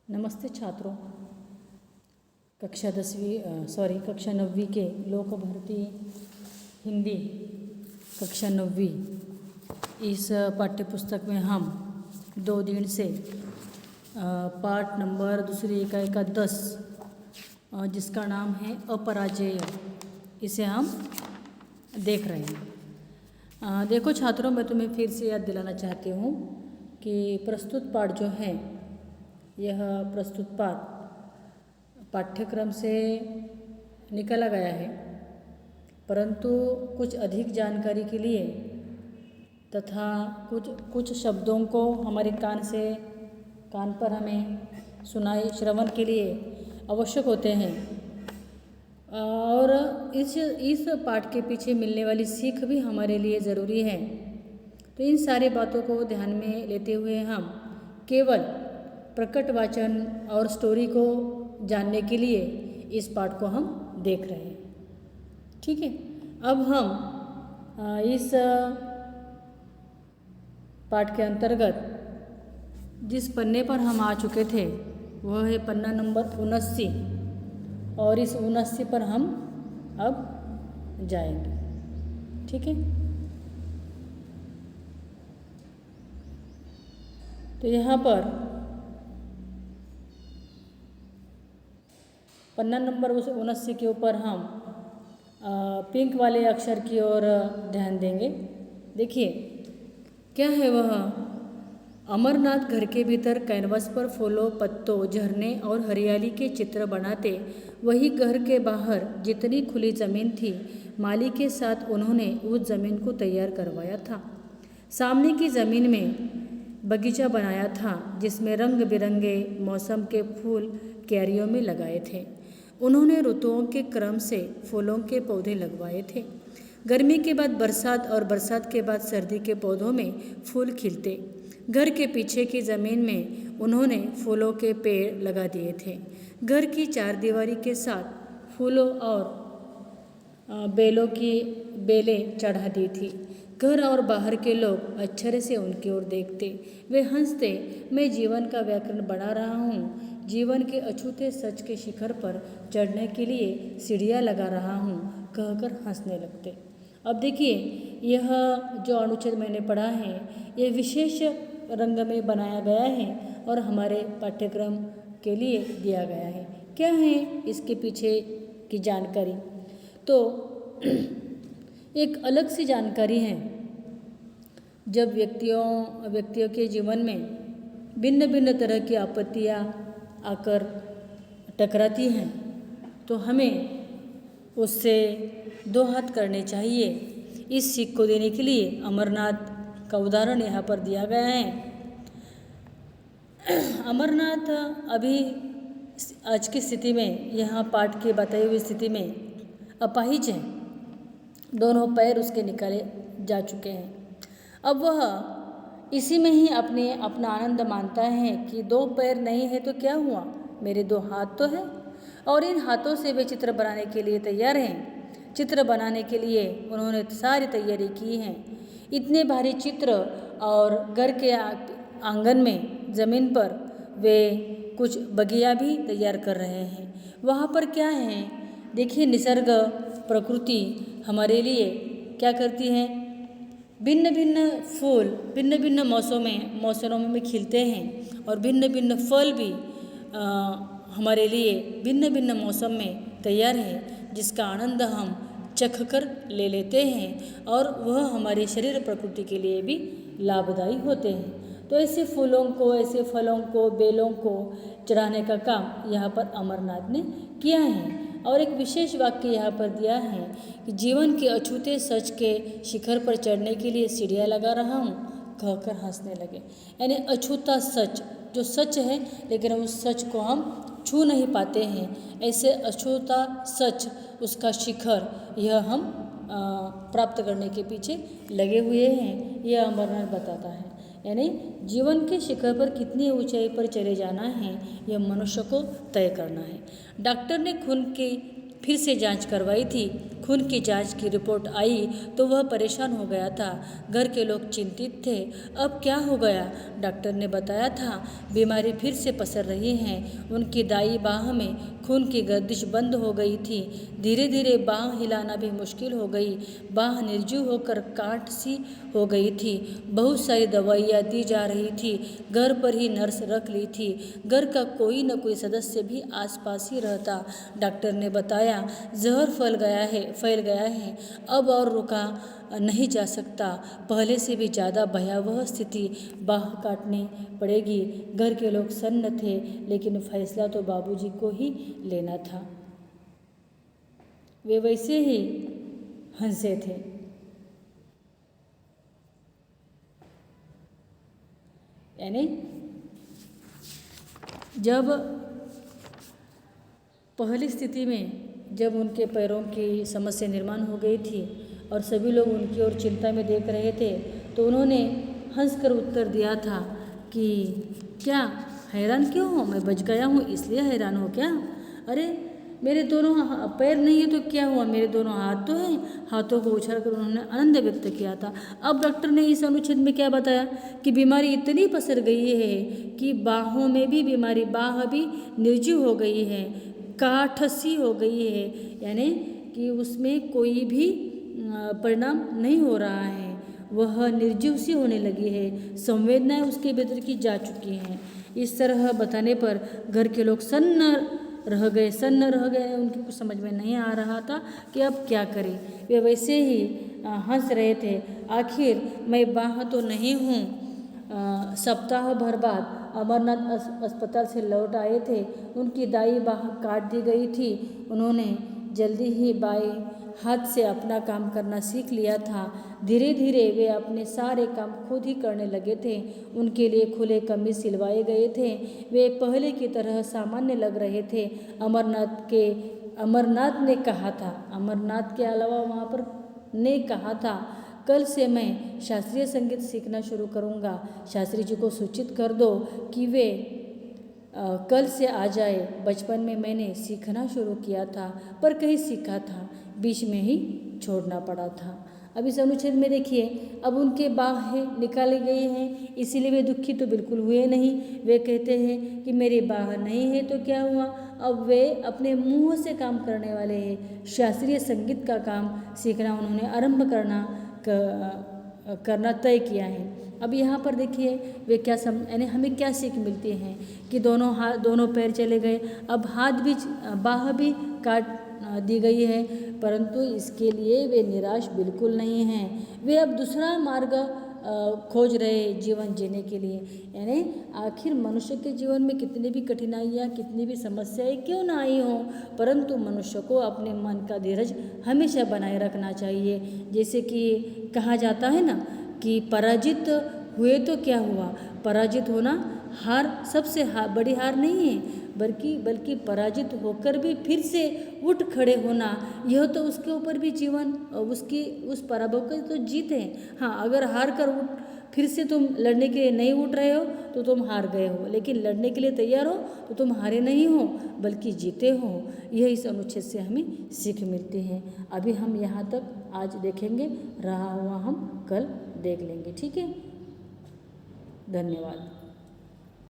नमस्ते छात्रों। कक्षा 9वीं के लोक भर्ती हिंदी कक्षा 9वीं इस पाठ्य पुस्तक में हम 2 दिन से पाठ नंबर दूसरी इकाई का 10 जिसका नाम है अपराजेय, इसे हम देख रहे हैं। देखो छात्रों, मैं तुम्हें फिर से याद दिलाना चाहती हूँ कि प्रस्तुत पाठ जो है, यह प्रस्तुत पाठ पाठ्यक्रम से निकाला गया है, परंतु कुछ अधिक जानकारी के लिए तथा कुछ शब्दों को हमारे कान पर हमें श्रवण के लिए आवश्यक होते हैं, और इस पाठ के पीछे मिलने वाली सीख भी हमारे लिए ज़रूरी है। तो इन सारी बातों को ध्यान में लेते हुए हम केवल प्रकट वाचन और स्टोरी को जानने के लिए इस पाठ को हम देख रहे हैं। ठीक है, अब हम इस पाठ के अंतर्गत जिस पन्ने पर हम आ चुके थे वह है पन्ना नंबर 79, और इस 79 पर हम अब जाएंगे। ठीक है, तो यहाँ पर पन्ना नंबर 79 के ऊपर हम पिंक वाले अक्षर की ओर ध्यान देंगे। देखिए क्या है वह। अमरनाथ घर के भीतर कैनवस पर फूलों, पत्तों, झरने और हरियाली के चित्र बनाते, वही घर के बाहर जितनी खुली ज़मीन थी, माली के साथ उन्होंने उस ज़मीन को तैयार करवाया था। सामने की ज़मीन में बगीचा बनाया था जिसमें रंग बिरंगे मौसम के फूल क्यारियों में लगाए थे। उन्होंने ऋतुओं के क्रम से फूलों के पौधे लगवाए थे। गर्मी के बाद बरसात और बरसात के बाद सर्दी के पौधों में फूल खिलते। घर के पीछे की ज़मीन में उन्होंने फूलों के पेड़ लगा दिए थे। घर की चारदीवारी के साथ फूलों और बेलों की बेलें चढ़ा दी थी। घर और बाहर के लोग आश्चर्य से उनकी ओर देखते। वे हंसते, मैं जीवन का व्याकरण बना रहा हूँ, जीवन के अछूते सच के शिखर पर चढ़ने के लिए सीढ़ियाँ लगा रहा हूँ, कहकर हंसने लगते। अब देखिए, यह जो अनुच्छेद मैंने पढ़ा है, यह विशेष रंग में बनाया गया है और हमारे पाठ्यक्रम के लिए दिया गया है। क्या है इसके पीछे की जानकारी? तो एक अलग सी जानकारी है। जब व्यक्तियों के जीवन में भिन्न भिन्न तरह की आपत्तियाँ आकर टकराती हैं, तो हमें उससे 2 हाथ करने चाहिए। इस सीख को देने के लिए अमरनाथ का उदाहरण यहाँ पर दिया गया है। अमरनाथ अभी आज की स्थिति में, यहाँ पाठ की बताई हुई स्थिति में अपाहिज हैं। दोनों पैर उसके निकाले जा चुके हैं। अब वह इसी में ही अपना आनंद मानता है कि 2 पैर नहीं है तो क्या हुआ, मेरे 2 हाथ तो हैं, और इन हाथों से वे चित्र बनाने के लिए तैयार हैं। चित्र बनाने के लिए उन्होंने सारी तैयारी की है। इतने भारी चित्र, और घर के आंगन में ज़मीन पर वे कुछ बगिया भी तैयार कर रहे हैं। वहाँ पर क्या है, देखिए, निसर्ग प्रकृति हमारे लिए क्या करती है, भिन्न भिन्न फूल भिन्न भिन्न मौसमों में खिलते हैं, और भिन्न भिन्न फल भी हमारे लिए भिन्न भिन्न मौसम में तैयार है, जिसका आनंद हम चख कर ले लेते हैं, और वह हमारे शरीर प्रकृति के लिए भी लाभदायी होते हैं। तो ऐसे फूलों को, ऐसे फलों को, बेलों को चढ़ाने का काम यहाँ पर अमरनाथ ने किया है। और एक विशेष वाक्य यहाँ पर दिया है कि जीवन के अछूते सच के शिखर पर चढ़ने के लिए सीढ़ियाँ लगा रहा हूँ, कहकर हंसने लगे। यानी अछूता सच, जो सच है लेकिन उस सच को हम छू नहीं पाते हैं, ऐसे अछूता सच, उसका शिखर, यह हम प्राप्त करने के पीछे लगे हुए हैं, यह अमरनाथ बताता है। यानी जीवन के शिखर पर कितनी ऊंचाई पर चले जाना है, यह मनुष्य को तय करना है। डॉक्टर ने खून की फिर से जांच करवाई थी। खून की जांच की रिपोर्ट आई तो वह परेशान हो गया था। घर के लोग चिंतित थे। अब क्या हो गया? डॉक्टर ने बताया था बीमारी फिर से पसर रही है। उनकी दाई बाह में खून की गर्दिश बंद हो गई थी। धीरे धीरे बाह हिलाना भी मुश्किल हो गई। बाह निर्जीव होकर काट सी हो गई थी। बहुत सारी दवाइयाँ दी जा रही थी। घर पर ही नर्स रख ली थी। घर का कोई न कोई सदस्य भी आसपास ही रहता। डॉक्टर ने बताया जहर फैल गया है, अब और रुका नहीं जा सकता। पहले से भी ज़्यादा भयावह स्थिति, बाह काटनी पड़ेगी। घर के लोग सन्न थे, लेकिन फैसला तो बाबूजी को ही लेना था। वे वैसे ही हंसे थे। यानी जब पहली स्थिति में जब उनके पैरों की समस्या निर्माण हो गई थी और सभी लोग उनकी ओर चिंता में देख रहे थे, तो उन्होंने हंसकर उत्तर दिया था कि क्या हैरान क्यों हो? मैं बच गया हूँ इसलिए हैरान हो क्या? अरे मेरे दोनों पैर नहीं है तो क्या हुआ? मेरे दोनों हाथ तो हैं। हाथों को उछालकर उन्होंने आनंद व्यक्त किया था। अब डॉक्टर ने इस अनुच्छेद में क्या बताया कि बीमारी इतनी पसर गई है कि बाहों में भी बीमारी, बाह भी निर्जीव हो गई है, काठसी हो गई है, यानी कि उसमें कोई भी परिणाम नहीं हो रहा है। वह निर्जीव सी होने लगी है। संवेदनाएं उसके भीतर की जा चुकी हैं। इस तरह बताने पर घर के लोग सन्न रह गए। उनके कुछ समझ में नहीं आ रहा था कि अब क्या करें। वे वैसे ही हंस रहे थे। आखिर मैं बाह तो नहीं हूँ। सप्ताह भर बाद अमरनाथ अस्पताल से लौट आए थे। उनकी दाई बाह काट दी गई थी। उन्होंने जल्दी ही बाएं हाथ से अपना काम करना सीख लिया था। धीरे धीरे वे अपने सारे काम खुद ही करने लगे थे। उनके लिए खुले कमीज सिलवाए गए थे। वे पहले की तरह सामान्य लग रहे थे। अमरनाथ ने कहा था, अमरनाथ के अलावा वहाँ पर ने कहा था, कल से मैं शास्त्रीय संगीत सीखना शुरू करूँगा। शास्त्री जी को सूचित कर दो कि वे कल से आ जाए। बचपन में मैंने सीखना शुरू किया था, पर कहीं सीखा था, बीच में ही छोड़ना पड़ा था। अब इस अनुच्छेद में देखिए, अब उनके बाहें निकाली गई हैं, इसीलिए वे दुखी तो बिल्कुल हुए नहीं। वे कहते हैं कि मेरी बाह नहीं है तो क्या हुआ? अब वे अपने मुंह से काम करने वाले हैं। शास्त्रीय संगीत का काम सीखना उन्होंने आरंभ करना तय किया है। अब यहाँ पर देखिए वे क्या यानी हमें क्या सीख मिलती है कि दोनों पैर चले गए। अब हाथ भी, बाह भी काट दी गई है, परंतु इसके लिए वे निराश बिल्कुल नहीं हैं। वे अब दूसरा मार्ग खोज रहे जीवन जीने के लिए। यानी आखिर मनुष्य के जीवन में कितनी भी कठिनाइयाँ, कितनी भी समस्याएं क्यों ना आई हों, परंतु मनुष्य को अपने मन का धीरज हमेशा बनाए रखना चाहिए। जैसे कि कहा जाता है ना कि पराजित हुए तो क्या हुआ? पराजित होना सबसे बड़ी हार नहीं है, बल्कि पराजित होकर भी फिर से उठ खड़े होना, यह तो उसके ऊपर भी जीवन, उसकी उस पराभव की तो जीत है। हाँ, अगर हार कर फिर से तुम लड़ने के लिए नहीं उठ रहे हो तो तुम हार गए हो, लेकिन लड़ने के लिए तैयार हो तो तुम हारे नहीं हो बल्कि जीते हो। यह इस अनुच्छेद से हमें सीख मिलती है। अभी हम यहाँ तक आज देखेंगे, रहा हुआ हम कल देख लेंगे। ठीक है, धन्यवाद।